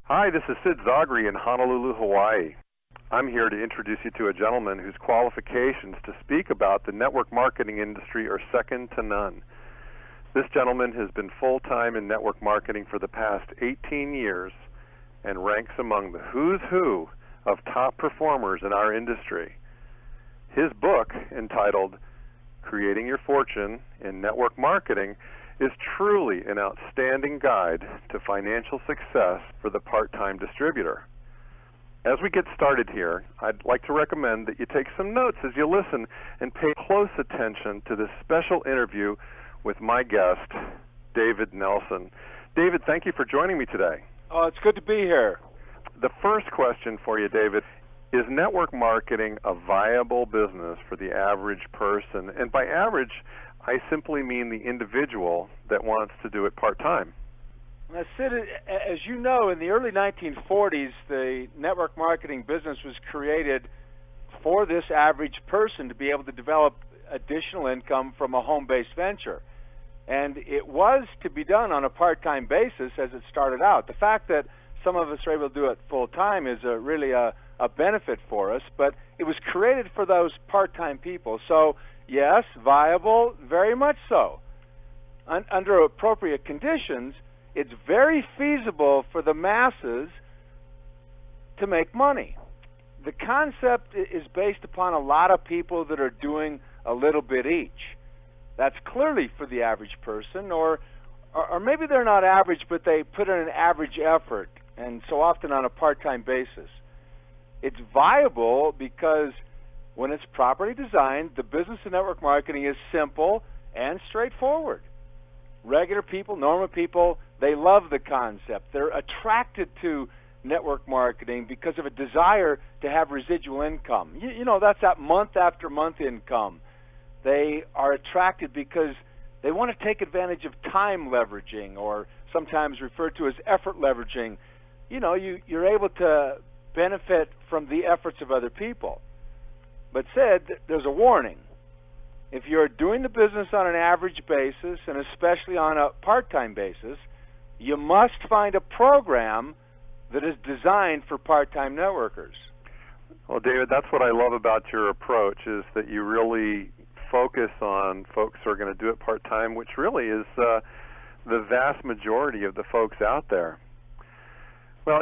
Hi, this is Sid Zagri in Honolulu, Hawaii. I'm here to introduce you to a gentleman whose qualifications to speak about the network marketing industry are second to none. This gentleman has been full-time in network marketing for the past 18 years and ranks among the who's who of top performers in our industry. His book, entitled Creating Your Fortune in Network Marketing, is truly an outstanding guide to financial success for the part-time distributor. As we get started here, I'd like to recommend that you take some notes as you listen and pay close attention to this special interview with my guest, David Nelson. David, thank you for joining me today. Oh, it's good to be here. The first question for you, David, is network marketing a viable business for the average person? And by average, I simply mean the individual that wants to do it part-time. Now, Sid, as you know, in the early 1940s, the network marketing business was created for this average person to be able to develop additional income from a home-based venture. And it was to be done on a part-time basis as it started out. The fact that some of us are able to do it full-time is really a benefit for us, but it was created for those part-time people. So, yes, viable, very much so. Under appropriate conditions, it's very feasible for the masses to make money. The concept is based upon a lot of people that are doing a little bit each. That's clearly for the average person, or maybe they're not average, but they put in an average effort, and so often on a part-time basis. It's viable because when it's properly designed, the business of network marketing is simple and straightforward. Regular people, normal people, they love the concept. They're attracted to network marketing because of a desire to have residual income. You know, that's that month after month income. They are attracted because they want to take advantage of time leveraging, or sometimes referred to as effort leveraging. You know, you're able to benefit from the efforts of other people. But said, there's a warning. If you're doing the business on an average basis, and especially on a part-time basis, you must find a program that is designed for part-time networkers. Well, David, that's what I love about your approach, is that you really focus on folks who are going to do it part-time, which really is the vast majority of the folks out there. Well,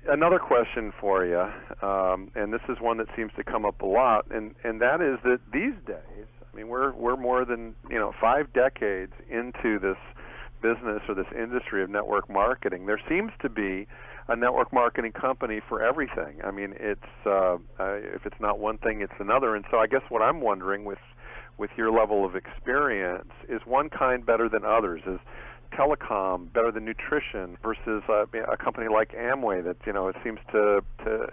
another question for you, and this is one that seems to come up a lot, and that is that these days, I mean, we're more than 5 decades into this business or this industry of network marketing. There seems to be a network marketing company for everything. I mean, it's if it's not one thing, it's another. And so I guess what I'm wondering with your level of experience, is one kind better than others? Is telecom better than nutrition versus a company like Amway that it seems to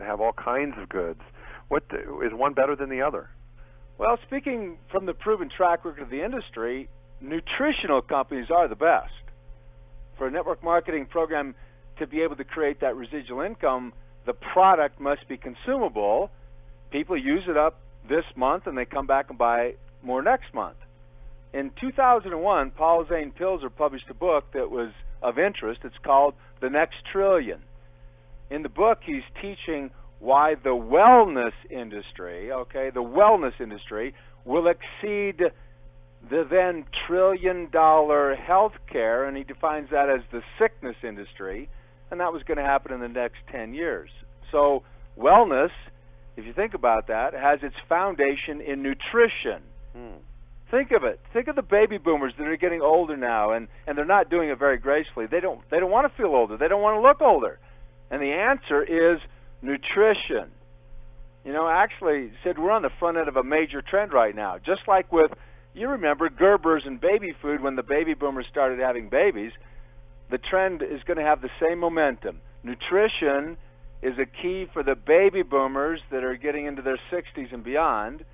have all kinds of goods? What is one better than the other? Well, speaking from the proven track record of the industry, nutritional companies are the best. For a network marketing program to be able to create that residual income, the product must be consumable. People use it up this month and they come back and buy more next month. In 2001, Paul Zane Pilzer published a book that was of interest. It's called The Next Trillion. In the book, he's teaching why the wellness industry, will exceed the then trillion-dollar health care, and he defines that as the sickness industry, and that was going to happen in the next 10 years. So wellness, if you think about that, has its foundation in nutrition. Think of it. Think of the baby boomers that are getting older now, and they're not doing it very gracefully. They don't want to feel older. They don't want to look older. And the answer is nutrition. Actually, Sid, we're on the front end of a major trend right now. Just like with, you remember, Gerber's and baby food when the baby boomers started having babies, the trend is going to have the same momentum. Nutrition is a key for the baby boomers that are getting into their 60s and beyond.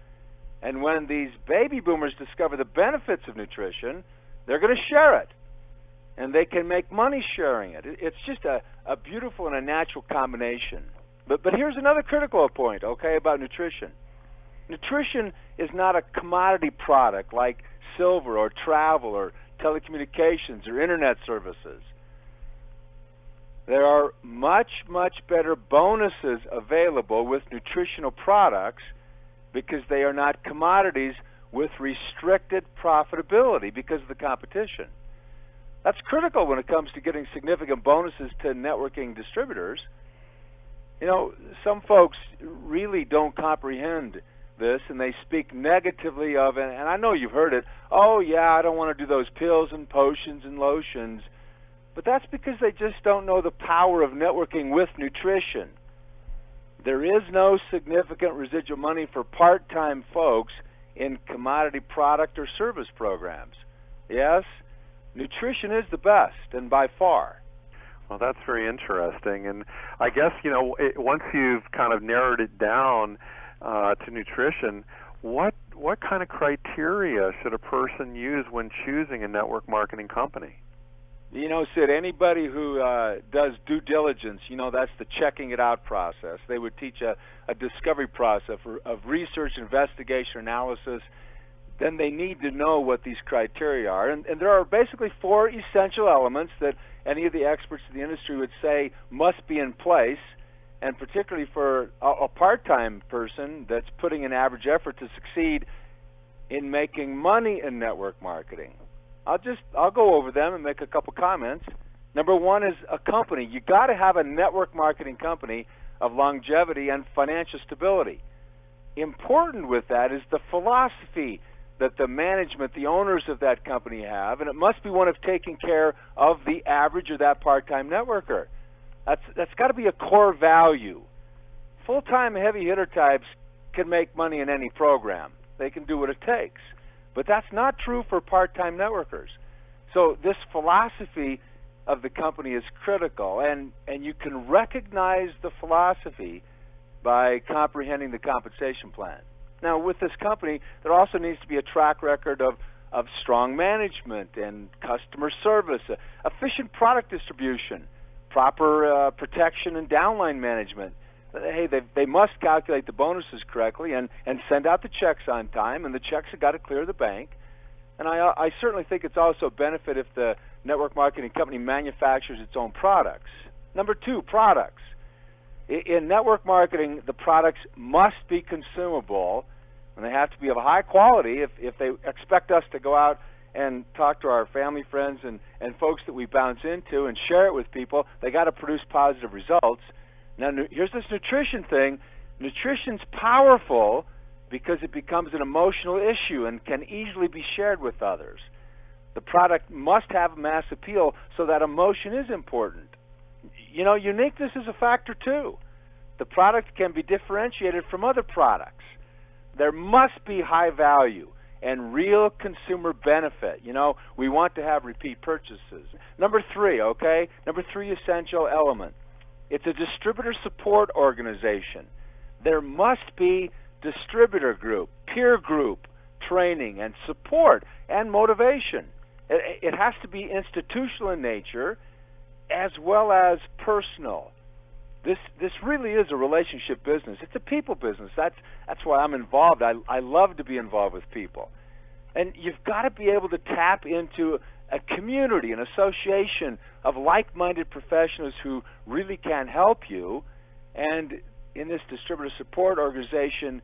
And when these baby boomers discover the benefits of nutrition, they're going to share it. And they can make money sharing it. It's just a beautiful and a natural combination. But here's another critical point, about nutrition. Nutrition is not a commodity product like silver or travel or telecommunications or internet services. There are much, much better bonuses available with nutritional products because they are not commodities with restricted profitability because of the competition. That's critical when it comes to getting significant bonuses to networking distributors. You know, some folks really don't comprehend this, and they speak negatively of it, and I know you've heard it, oh yeah, I don't want to do those pills and potions and lotions, but that's because they just don't know the power of networking with nutrition. There is no significant residual money for part-time folks in commodity product or service programs. Yes, nutrition is the best, and by far. Well, that's very interesting, and I guess, you know, once you've kind of narrowed it down to nutrition, what kind of criteria should a person use when choosing a network marketing company? You know, Sid, anybody who does due diligence, you know, that's the checking it out process. They would teach a discovery process of research, investigation, analysis. Then they need to know what these criteria are. And there are basically 4 essential elements that any of the experts in the industry would say must be in place, and particularly for a part-time person that's putting an average effort to succeed in making money in network marketing. I'll go over them and make a couple comments. Number 1 is a company. You got to have a network marketing company of longevity and financial stability. Important with that is the philosophy that the management, the owners of that company have, and it must be one of taking care of the average or that part-time networker. That's got to be a core value. Full-time heavy hitter types can make money in any program. They can do what it takes. But that's not true for part-time networkers. So this philosophy of the company is critical, and you can recognize the philosophy by comprehending the compensation plan. Now, with this company, there also needs to be a track record of strong management and customer service, efficient product distribution, proper protection and downline management. Hey, they must calculate the bonuses correctly and send out the checks on time, and the checks have got to clear the bank. And I certainly think it's also a benefit if the network marketing company manufactures its own products. Number 2, products. In network marketing, the products must be consumable, and they have to be of high quality. If they expect us to go out and talk to our family, friends, and folks that we bounce into and share it with people, they got to produce positive results. Now, here's this nutrition thing. Nutrition's powerful because it becomes an emotional issue and can easily be shared with others. The product must have mass appeal, so that emotion is important. You know, uniqueness is a factor too. The product can be differentiated from other products. There must be high value and real consumer benefit. You know, we want to have repeat purchases. Number 3, okay? Number 3 essential element. It's a distributor support organization. There must be distributor group, peer group, training and support and motivation. It has to be institutional in nature as well as personal. This really is a relationship business. It's a people business. That's why I'm involved. I love to be involved with people. And you've got to be able to tap into a community, an association of like-minded professionals who really can help you. And in this distributor support organization,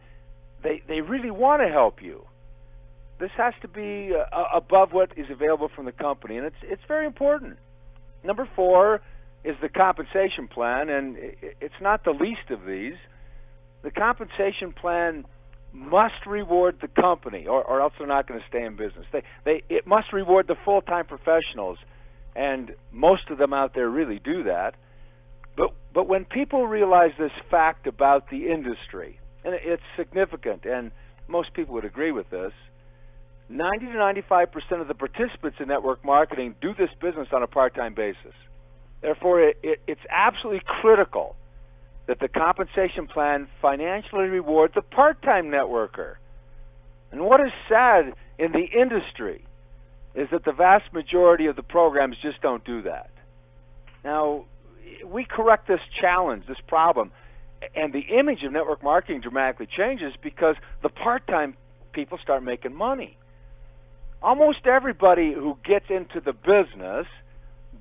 they really want to help you. This has to be above what is available from the company, and it's very important. Number 4 is the compensation plan, and it's not the least of these. The compensation plan must reward the company, or else they're not going to stay in business. It must reward the full-time professionals, and most of them out there really do that. But when people realize this fact about the industry, and it's significant, and most people would agree with this, 90 to 95% of the participants in network marketing do this business on a part-time basis. Therefore, it's absolutely critical that the compensation plan financially rewards the part-time networker. And what is sad in the industry is that the vast majority of the programs just don't do that. Now, we correct this challenge, this problem, and the image of network marketing dramatically changes because the part-time people start making money. Almost everybody who gets into the business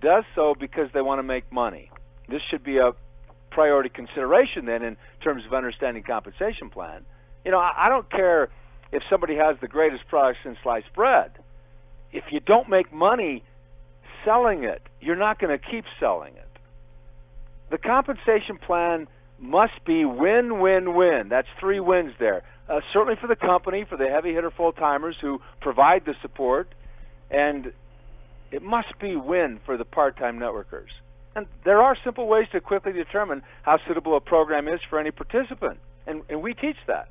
does so because they want to make money. this should be a priority consideration then in terms of understanding compensation plan. I don't care if somebody has the greatest products in sliced bread. If you don't make money selling it, you're not going to keep selling it. The compensation plan must be win-win-win. That's 3 wins there. Certainly for the company, for the heavy hitter full-timers who provide the support, and it must be win for the part-time networkers. And there are simple ways to quickly determine how suitable a program is for any participant, and we teach that.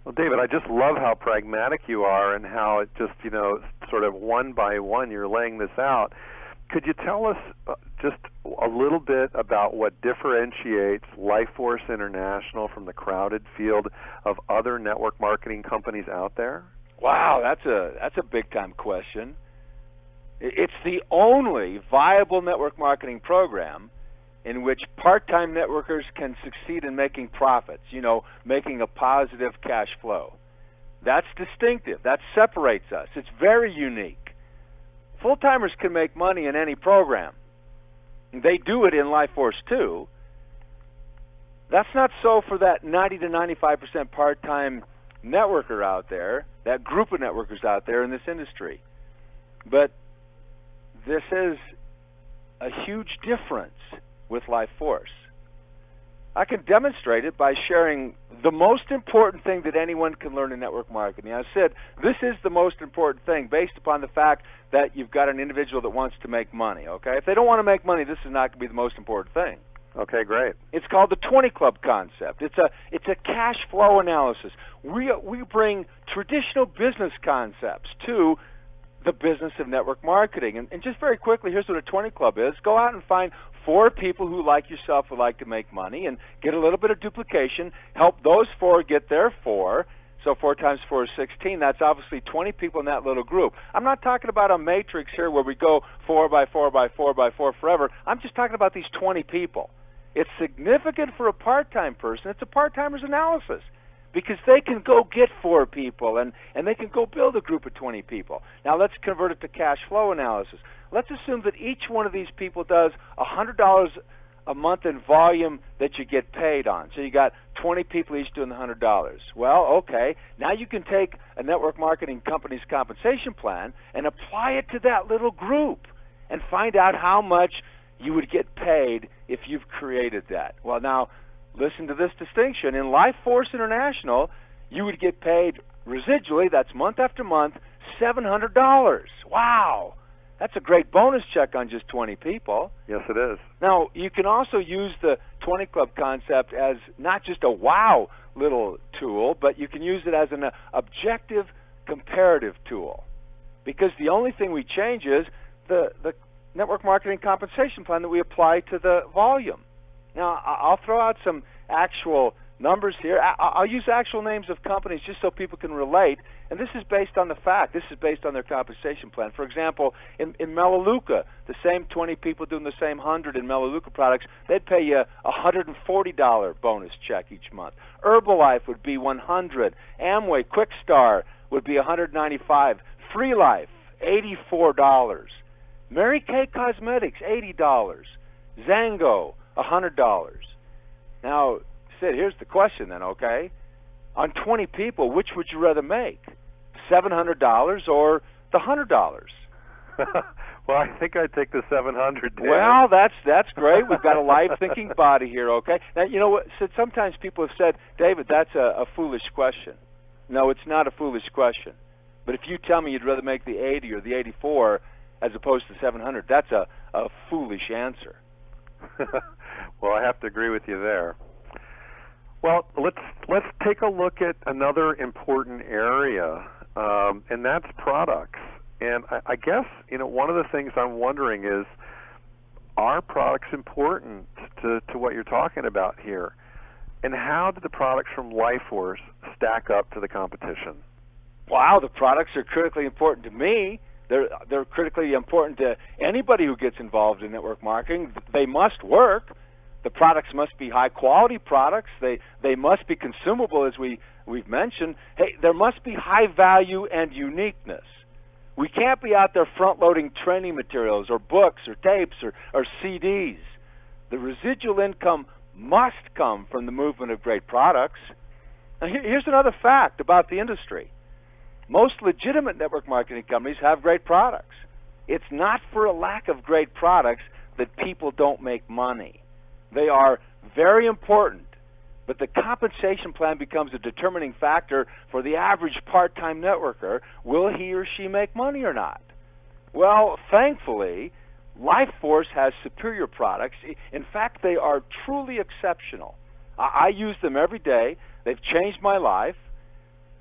Well, David, I just love how pragmatic you are and how it just, sort of one by one you're laying this out. Could you tell us just a little bit about what differentiates LifeForce International from the crowded field of other network marketing companies out there? Wow, that's a big-time question. It's the only viable network marketing program in which part-time networkers can succeed in making profits, making a positive cash flow. That's distinctive. That separates us. It's very unique. Full-timers can make money in any program. They do it in LifeForce too. That's not so for that 90 to 95% part-time networker out there, that group of networkers out there in this industry. But this is a huge difference with LifeForce. I can demonstrate it by sharing the most important thing that anyone can learn in network marketing. I said this is the most important thing based upon the fact that you've got an individual that wants to make money, okay? If they don't want to make money, this is not going to be the most important thing. Okay, great. It's called the 20 Club concept. It's a cash flow analysis. We bring traditional business concepts to the business of network marketing. And just very quickly, here's what a 20 Club is. Go out and find 4 people who, like yourself, would like to make money and get a little bit of duplication. Help those 4 get their 4. So 4 times 4 is 16. That's obviously 20 people in that little group. I'm not talking about a matrix here where we go 4 by 4 by 4 by 4 forever. I'm just talking about these 20 people. It's significant for a part-time person. It's a part-timer's analysis because they can go get 4 people and they can go build a group of 20 people. Now let's convert it to cash flow analysis. Let's assume that each one of these people does $100 a month in volume that you get paid on. So you got 20 people each doing the $100. Well, okay, now you can take a network marketing company's compensation plan and apply it to that little group and find out how much you would get paid if you've created that. Well, now, listen to this distinction. In LifeForce International, you would get paid residually, that's month after month, $700. Wow! That's a great bonus check on just 20 people. Yes, it is. Now, you can also use the 20 Club concept as not just a wow little tool, but you can use it as an objective comparative tool. Because the only thing we change is the network marketing compensation plan that we apply to the volume. Now, I'll throw out some actual numbers here. I'll use actual names of companies just so people can relate, and this is based on the fact. This is based on their compensation plan. For example, in Melaleuca, the same 20 people doing the same 100 in Melaleuca products, they'd pay you a $140 bonus check each month. Herbalife would be $100. Amway Quickstar would be $195. Free Life, $84. Mary Kay Cosmetics, $80. Zango, $100. Now, Sid, here's the question then, okay? On 20 people, which would you rather make? $700 or the $100? Well, I think I'd take the 700. Dan. Well, that's great. We've got a live-thinking body here, okay? Now, you know what, Sid, sometimes people have said, David, that's a foolish question. No, it's not a foolish question. But if you tell me you'd rather make the 80 or the 84 as opposed to 700, that's a foolish answer. Well, I have to agree with you there. Well, let's take a look at another important area, and that's products. And I guess one of the things I'm wondering is, are products important to what you're talking about here? And how do the products from LifeForce stack up to the competition? Wow, the products are critically important to me. They're critically important to anybody who gets involved in network marketing. They must work. The products must be high-quality products. They must be consumable, as we've mentioned. Hey, there must be high value and uniqueness. We can't be out there front-loading training materials or books or tapes or CDs. The residual income must come from the movement of great products. Now, here's another fact about the industry. Most legitimate network marketing companies have great products. It's not for a lack of great products that people don't make money. They are very important, but the compensation plan becomes a determining factor for the average part-time networker. Will he or she make money or not? Well, thankfully, LifeForce has superior products. In fact, they are truly exceptional. I use them every day. They've changed my life.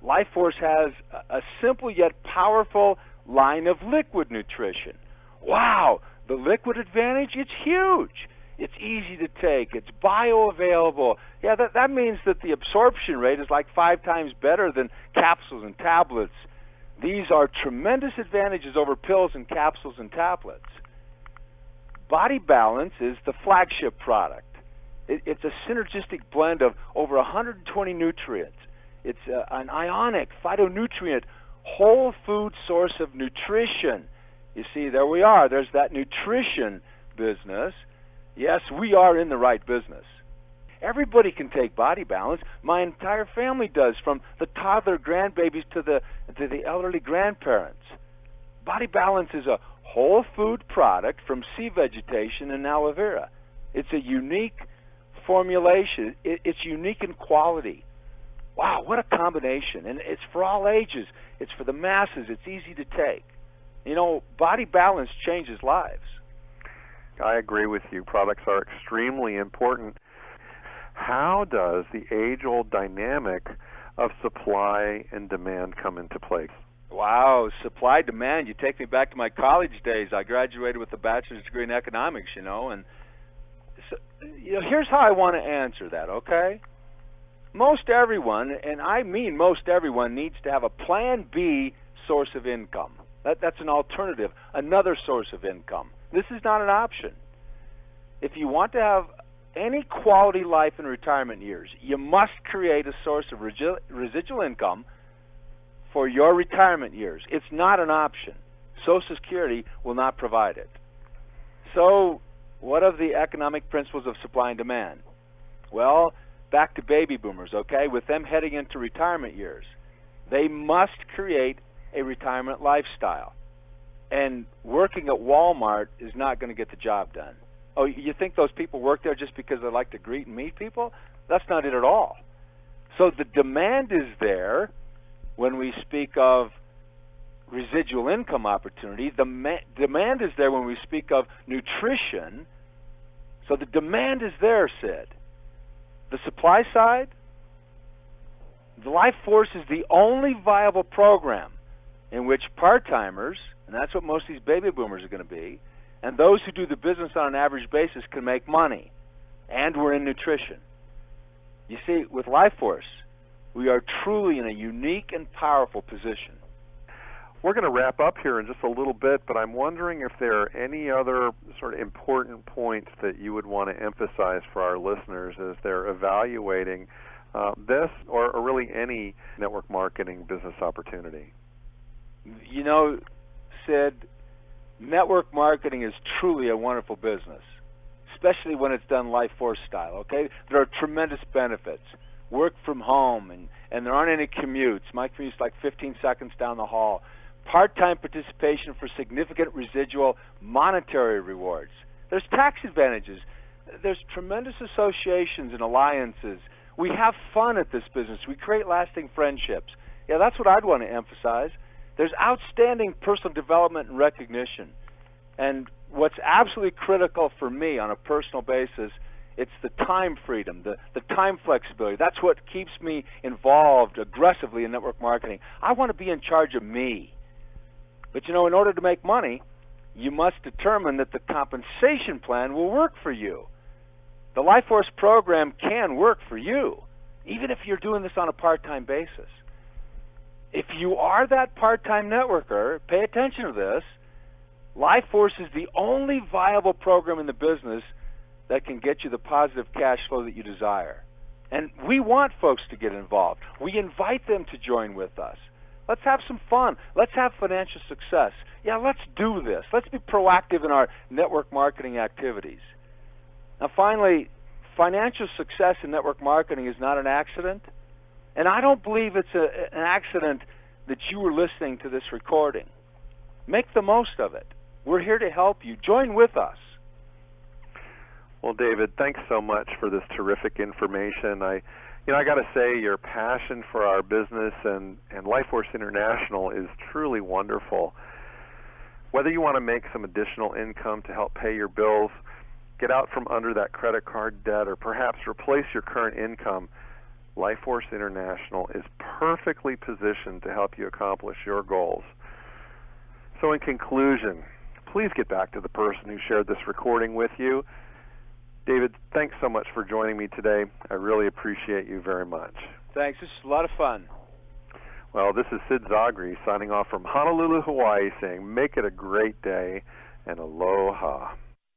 LifeForce has a simple yet powerful line of liquid nutrition. Wow, the liquid advantage, it's huge. It's easy to take. It's bioavailable. Yeah, that means that the absorption rate is like 5 times better than capsules and tablets. These are tremendous advantages over pills and capsules and tablets. Body Balance is the flagship product. It's a synergistic blend of over 120 nutrients. It's an ionic, phytonutrient, whole food source of nutrition. You see, there we are. There's that nutrition business. Yes, we are in the right business. Everybody can take Body Balance. My entire family does, from the toddler grandbabies to the elderly grandparents. Body Balance is a whole food product from sea vegetation and aloe vera. It's a unique formulation. It's unique in quality. Wow, what a combination. And it's for all ages. It's for the masses. It's easy to take. You know, Body Balance changes lives. I agree with you. Products are extremely important. How does the age-old dynamic of supply and demand come into play? Wow, supply demand. You take me back to my college days. I graduated with a bachelor's degree in economics, and so, here's how I want to answer that, okay? Most everyone, and I mean most everyone, needs to have a plan B source of income. That's an alternative, another source of income. This is not an option. If you want to have any quality life in retirement years, you must create a source of residual income for your retirement years. It's not an option. Social Security will not provide it. So, what are the economic principles of supply and demand? Well, back to baby boomers, okay? With them heading into retirement years, they must create a retirement lifestyle. And working at Walmart is not going to get the job done. Oh, you think those people work there just because they like to greet and meet people? That's not it at all. So the demand is there when we speak of residual income opportunity. The demand is there when we speak of nutrition. So the demand is there, Sid. The supply side, the LifeForce is the only viable program in which part-timers, and that's what most of these baby boomers are going to be, and those who do the business on an average basis can make money. And we're in nutrition. You see, with LifeForce, we are truly in a unique and powerful position. We're going to wrap up here in just a little bit, but I'm wondering if there are any other sort of important points that you would want to emphasize for our listeners as they're evaluating this or really any network marketing business opportunity. You know, Sid, network marketing is truly a wonderful business, especially when it's done LifeForce style, okay? There are tremendous benefits. Work from home, and there aren't any commutes. My commute's like 15 seconds down the hall. Part-time participation for significant residual monetary rewards. There's tax advantages. There's tremendous associations and alliances. We have fun at this business. We create lasting friendships. Yeah, that's what I'd want to emphasize. There's outstanding personal development and recognition. And what's absolutely critical for me on a personal basis, it's the time freedom, the time flexibility. That's what keeps me involved aggressively in network marketing. I want to be in charge of me. But, in order to make money, you must determine that the compensation plan will work for you. The LifeForce program can work for you, even if you're doing this on a part-time basis. If you are that part-time networker, pay attention to this. LifeForce is the only viable program in the business that can get you the positive cash flow that you desire. And we want folks to get involved. We invite them to join with us. Let's have some fun. Let's have financial success. Yeah, let's do this. Let's be proactive in our network marketing activities. Now, finally, financial success in network marketing is not an accident, and I don't believe it's an accident that you were listening to this recording. Make the most of it. We're here to help you. Join with us. Well, David, thanks so much for this terrific information. I got to say, your passion for our business and LifeForce International is truly wonderful. Whether you want to make some additional income to help pay your bills, get out from under that credit card debt, or perhaps replace your current income, LifeForce International is perfectly positioned to help you accomplish your goals. So in conclusion, please get back to the person who shared this recording with you. David, thanks so much for joining me today. I really appreciate you very much. Thanks. This is a lot of fun. Well, this is Sid Zagri signing off from Honolulu, Hawaii, saying make it a great day and aloha.